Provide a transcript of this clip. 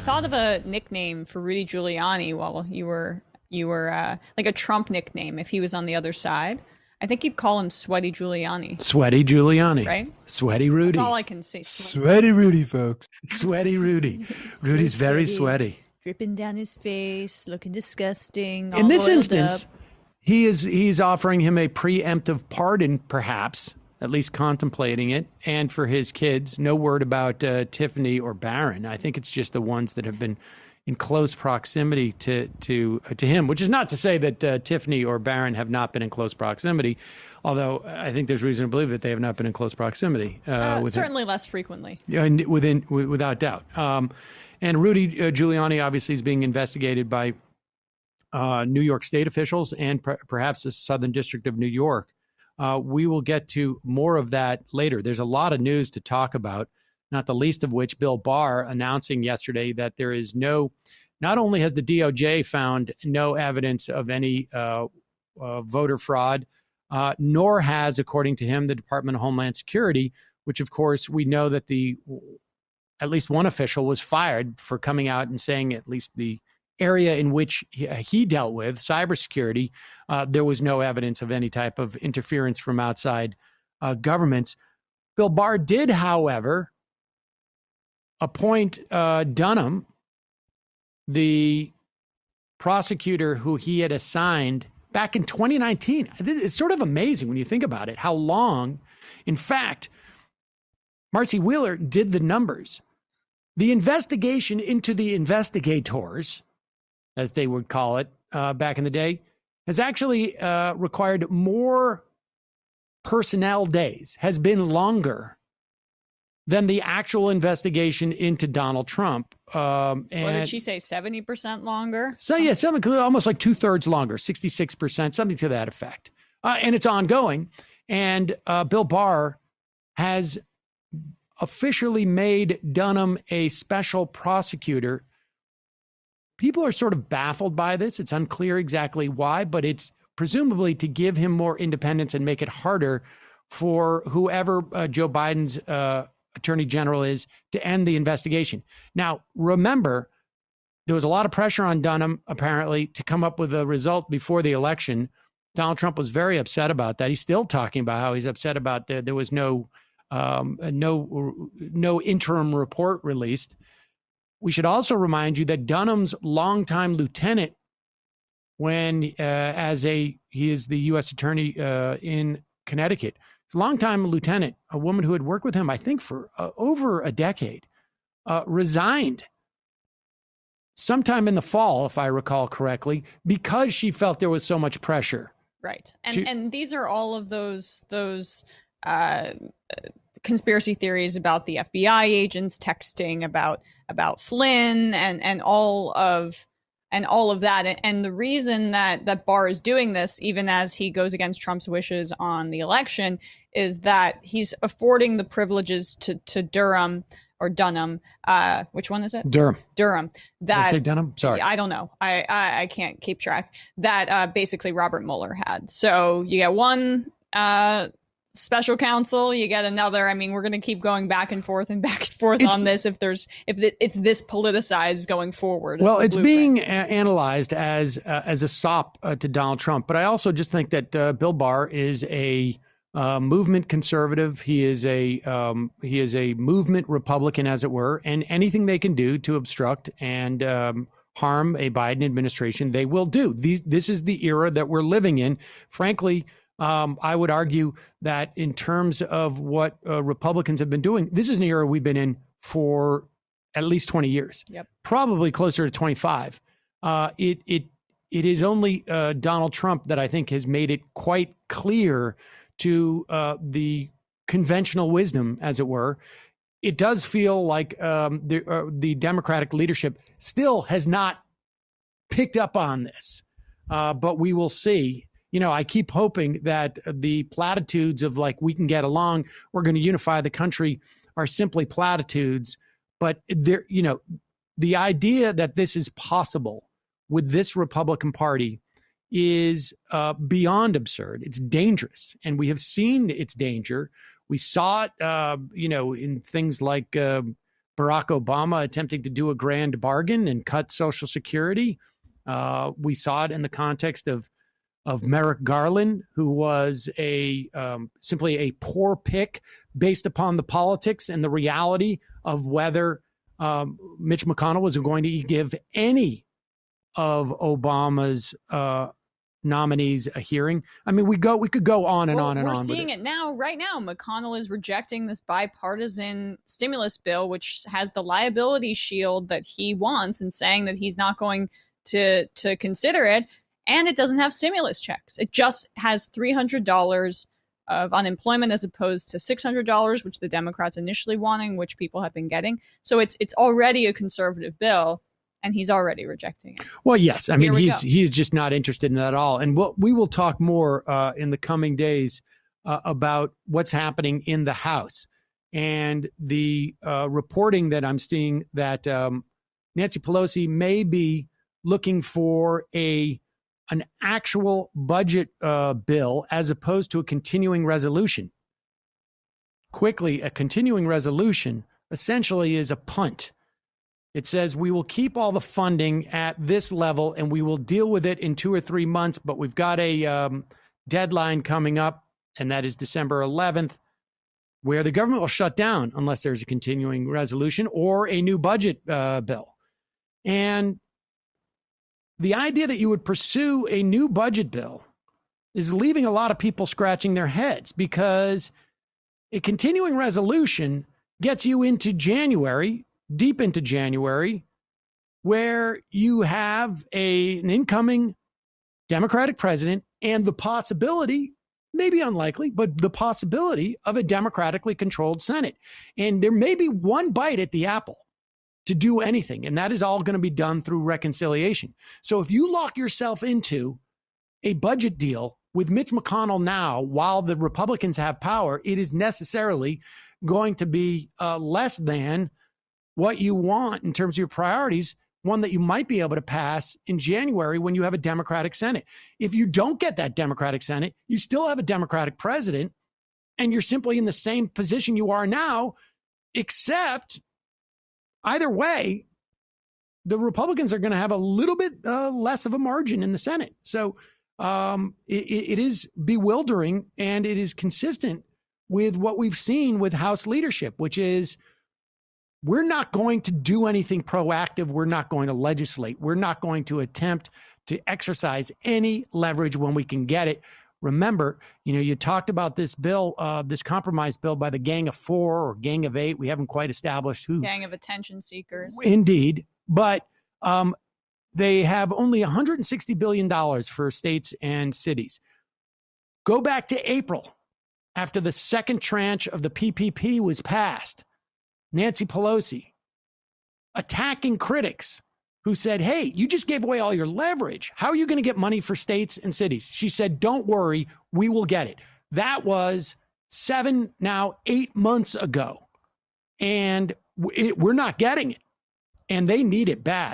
thought of a nickname for Rudy Giuliani while you were like a Trump nickname if he was on the other side. I think you'd call him Sweaty Giuliani, Sweaty Giuliani. right? Sweaty Rudy. That's all I can say. Sweaty Rudy, folks. Sweaty Rudy. So Rudy's very sweaty. dripping down his face, looking disgusting. In this oiled instance, up. he's offering him a preemptive pardon, perhaps, at least contemplating it, and for his kids. No word about Tiffany or Barron. I think it's just the ones that have been in close proximity to him, which is not to say that Tiffany or Barron have not been in close proximity, although I think there's reason to believe that they have not been in close proximity. Certainly less frequently. Yeah, without doubt. And Rudy Giuliani obviously is being investigated by New York state officials and perhaps the Southern District of New York. We will get to more of that later. There's a lot of news to talk about, not the least of which Bill Barr announcing yesterday that there is not only has the DOJ found no evidence of any voter fraud, nor has, according to him, the Department of Homeland Security, which, of course, we know that at least one official was fired for coming out and saying at least the area in which he dealt with, cybersecurity, there was no evidence of any type of interference from outside governments. Bill Barr did, however, appoint Dunham, the prosecutor who he had assigned back in 2019. It's sort of amazing when you think about it, how long. In fact, Marcy Wheeler did the numbers. The investigation into the investigators, as they would call it back in the day, has actually required more personnel days, has been longer than the actual investigation into Donald Trump. What did she say? 70% longer? So yeah, almost like 2/3 longer, 66%, something to that effect. And it's ongoing. And Bill Barr has officially made Dunham a special prosecutor. People are sort of baffled by this. It's unclear exactly why, but it's presumably to give him more independence and make it harder for whoever Joe Biden's attorney general is to end the investigation. Now, remember, there was a lot of pressure on Dunham, apparently, to come up with a result before the election. Donald Trump was very upset about that. He's still talking about how he's upset about there was no interim report released. We should also remind you that Dunham's longtime lieutenant, when he is the U.S. attorney in Connecticut, his longtime lieutenant, a woman who had worked with him, I think, for over a decade, resigned sometime in the fall, if I recall correctly, because she felt there was so much pressure. Right. And these are all of those conspiracy theories about the FBI agents texting about Flynn and all of that. And the reason that Barr is doing this, even as he goes against Trump's wishes on the election, is that he's affording the privileges to Durham or Dunham. Which one is it? Durham. That, did I say Dunham? Sorry. I don't know. I can't keep track. That basically Robert Mueller had. So you get one special counsel, you get another. I mean, we're going to keep going back and forth on this if it's this politicized going forward. Well, it's being analyzed as a sop to Donald Trump, but I also just think that Bill Barr is a movement conservative. He is a movement Republican, as it were, and anything they can do to obstruct and harm a Biden administration, they will do. This is the era that we're living in. Frankly, I would argue that in terms of what Republicans have been doing, this is an era we've been in for at least 20 years. Yep. Probably closer to 25. It is only Donald Trump that I think has made it quite clear to the conventional wisdom, as it were. It does feel like the Democratic leadership still has not picked up on this, but we will see. You know, I keep hoping that the platitudes of like, we can get along, we're going to unify the country, are simply platitudes. But there, you know, the idea that this is possible with this Republican Party is beyond absurd. It's dangerous. And we have seen its danger. We saw it, in things like Barack Obama attempting to do a grand bargain and cut Social Security. We saw it in the context of Merrick Garland, who was simply a poor pick based upon the politics and the reality of whether Mitch McConnell was going to give any of Obama's nominees a hearing. I mean, we could go on and on and on. We're seeing it now. Right now, McConnell is rejecting this bipartisan stimulus bill, which has the liability shield that he wants, and saying that he's not going to consider it. And it doesn't have stimulus checks. It just has $300 of unemployment as opposed to $600, which the Democrats initially wanting, which people have been getting. So it's already a conservative bill, and he's already rejecting it. Well, yes. I mean, he's just not interested in that at all. And we will talk more in the coming days about what's happening in the House. And the reporting that I'm seeing that Nancy Pelosi may be looking for an actual budget bill as opposed to a continuing resolution. Quickly, a continuing resolution essentially is a punt. It says we will keep all the funding at this level and we will deal with it in 2 or 3 months, but we've got a deadline coming up, and that is December 11th, where the government will shut down unless there's a continuing resolution or a new budget bill. And the idea that you would pursue a new budget bill is leaving a lot of people scratching their heads, because a continuing resolution gets you into January, deep into January, where you have an incoming Democratic president and the possibility, maybe unlikely, but the possibility of a democratically controlled Senate. And there may be one bite at the apple to do anything, and that is all going to be done through reconciliation. So if you lock yourself into a budget deal with Mitch McConnell now, while the Republicans have power, it is necessarily going to be less than what you want in terms of your priorities, one that you might be able to pass in January when you have a Democratic Senate. If you don't get that Democratic Senate, you still have a Democratic president, and you're simply in the same position you are now, except either way, the Republicans are going to have a little bit less of a margin in the Senate. So it is bewildering, and it is consistent with what we've seen with House leadership, which is we're not going to do anything proactive. We're not going to legislate. We're not going to attempt to exercise any leverage when we can get it. Remember, you talked about this bill, this compromise bill by the Gang of Four or Gang of Eight. We haven't quite established who. Gang of attention seekers. Indeed. But they have only $160 billion for states and cities. Go back to April, after the second tranche of the PPP was passed. Nancy Pelosi attacking critics who said, hey, you just gave away all your leverage. How are you going to get money for states and cities? She said, don't worry, we will get it. That was 8 months ago. And we're not getting it. And they need it bad.